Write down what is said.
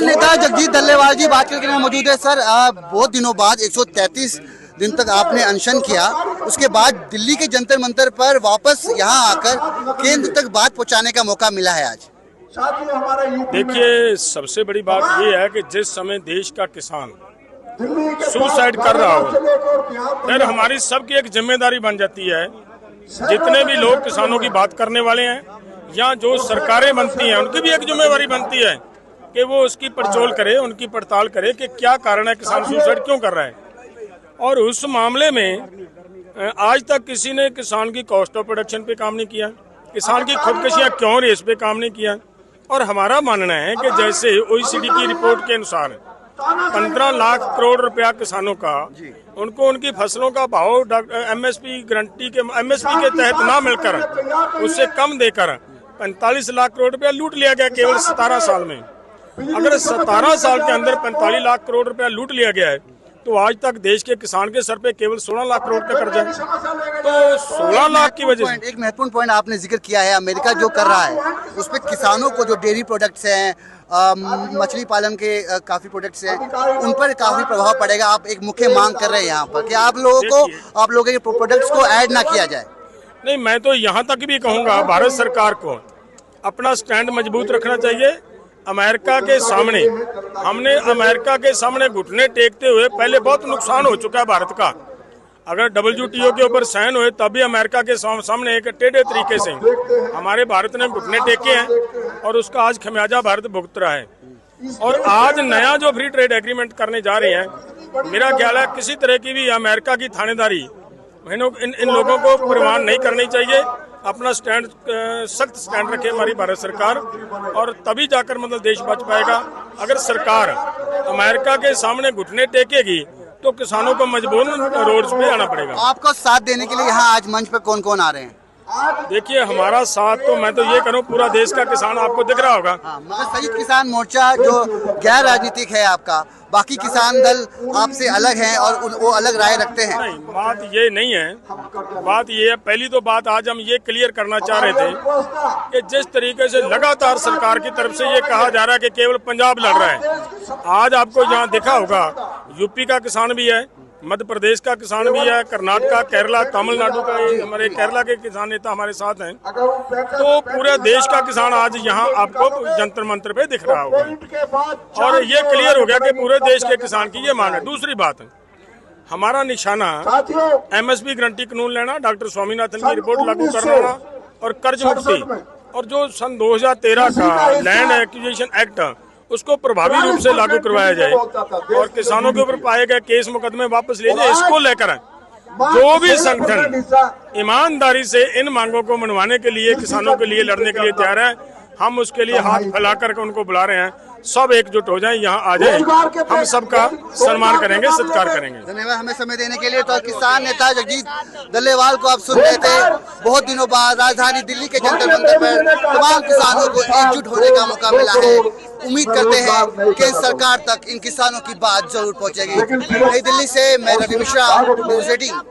नेता जगजीत डल्लेवाल जी बात करके मौजूद है। सर, बहुत दिनों बाद 133 दिन तक आपने अनशन किया, उसके बाद दिल्ली के जंतर मंतर पर वापस यहां आकर केंद्र तक बात पहुंचाने का मौका मिला है आज। देखिए, सबसे बड़ी बात ये है कि जिस समय देश का किसान सुसाइड कर रहा हो, फिर हमारी सबकी एक जिम्मेदारी बन जाती है, जितने भी लोग किसानों की बात करने वाले हैं या जो सरकारें बनती हैं उनकी भी एक जिम्मेदारी बनती है कि वो उसकी पड़चोल करे, उनकी पड़ताल करे कि क्या कारण है, किसान सुसाइड क्यों कर रहा है। और उस मामले में आज तक किसी ने किसान की कॉस्ट ऑफ प्रोडक्शन पे काम नहीं किया, किसान की खुदकशियां क्यों रही इस पे काम नहीं किया। और हमारा मानना है कि जैसे OECD की रिपोर्ट के अनुसार 15 लाख करोड़ रुपया किसानों का उनको उनकी फसलों का भाव MSP के तहत ना मिलकर उससे कम देकर 45 लाख करोड़ रुपया लूट लिया गया केवल 17 साल में। अगर 17 साल के अंदर 45 लाख करोड़ रुपया लूट लिया गया है तो आज तक देश के किसान के सर पे केवल 16 लाख करोड़ का कर्जा है। तो 16 लाख की वजह से एक महत्वपूर्ण पॉइंट आपने जिक्र किया है, अमेरिका जो कर रहा है उस पर किसानों को जो डेयरी प्रोडक्ट्स हैं, मछली पालन के काफी प्रोडक्ट्स हैं, उन पर काफी प्रभाव पड़ेगा। आप एक मुख्य मांग कर रहे हैं यहाँ पर कि आप लोगों के प्रोडक्ट्स को ऐड ना किया जाए। नहीं, मैं तो यहाँ तक भी कहूँगा भारत सरकार को अपना स्टैंड मजबूत रखना चाहिए। अमेरिका के सामने हमने अमेरिका के सामने घुटने टेकते हुए पहले बहुत नुकसान हो चुका है भारत का। अगर WTO के ऊपर साइन हुए तब भी अमेरिका के सामने एक टेढ़े तरीके से हमारे भारत ने घुटने टेके हैं और उसका आज खमियाजा भारत भुगत रहा है। और आज नया जो फ्री ट्रेड एग्रीमेंट करने जा रहे हैं, मेरा ख्याल है किसी तरह की भी अमेरिका की थानेदारी इन लोगों को प्रवान नहीं करनी चाहिए। अपना स्टैंड सख्त स्टैंड रखे हमारी भारत सरकार, और तभी जाकर मतलब देश बच पाएगा। अगर सरकार अमेरिका के सामने घुटने टेकेगी तो किसानों को मजबूरन रोड्स पे आना पड़ेगा। आपको साथ देने के लिए यहाँ आज मंच पे कौन कौन आ रहे हैं? देखिए, हमारा साथ तो मैं तो ये करूँ, पूरा देश का किसान आपको दिख रहा होगा। मगर संयुक्त किसान मोर्चा जो गैर राजनीतिक है आपका, बाकी किसान दल आपसे अलग हैं और वो अलग राय रखते हैं। नहीं, बात ये नहीं है, बात ये है, पहली तो बात आज हम ये क्लियर करना चाह रहे थे कि जिस तरीके से लगातार सरकार की तरफ से ये कहा जा रहा है कि केवल पंजाब लड़ रहा है, आज आपको यहाँ दिखा होगा यूपी का किसान भी है, मध्य प्रदेश का किसान भी है, कर्नाटका, केरला, तमिलनाडु का, हमारे केरला के किसान नेता हमारे साथ हैं। तो पूरे देश का किसान आज यहाँ आपको जंतर मंतर पे दिख रहा होगा और ये क्लियर हो गया कि पूरे देश के किसान की ये मांग है। दूसरी बात, हमारा निशाना MSP गारंटी कानून लेना, डॉक्टर स्वामीनाथन की रिपोर्ट लागू करना और कर्ज मुक्ति, और जो सन 2013 का लैंड एक्विजिशन एक्ट उसको प्रभावी रूप से लागू करवाया जाए और किसानों के ऊपर पाए गए केस मुकदमे वापस ले जाए। इसको लेकर जो भी संगठन ईमानदारी से इन मांगों को मनवाने के लिए, किसानों के लिए लड़ने के लिए तैयार है, हम उसके लिए हाथ फैलाकर उनको बुला रहे हैं। सब एकजुट हो जाएं, यहाँ आ जाएं, हम सबका सम्मान करेंगे, सत्कार करेंगे। धन्यवाद हमें समय देने के लिए। तो किसान नेता जगजीत डल्लेवाल को आप सुन रहे थे। बहुत दिनों बाद राजधानी दिल्ली के जंतर मंतर पर तमाम किसानों को एकजुट होने का मौका मिला है। उम्मीद करते हैं केंद्र सरकार तक इन किसानों की बात जरूर पहुंचेगी। नई दिल्ली से मैं रवि मिश्रा, न्यूज़ 18।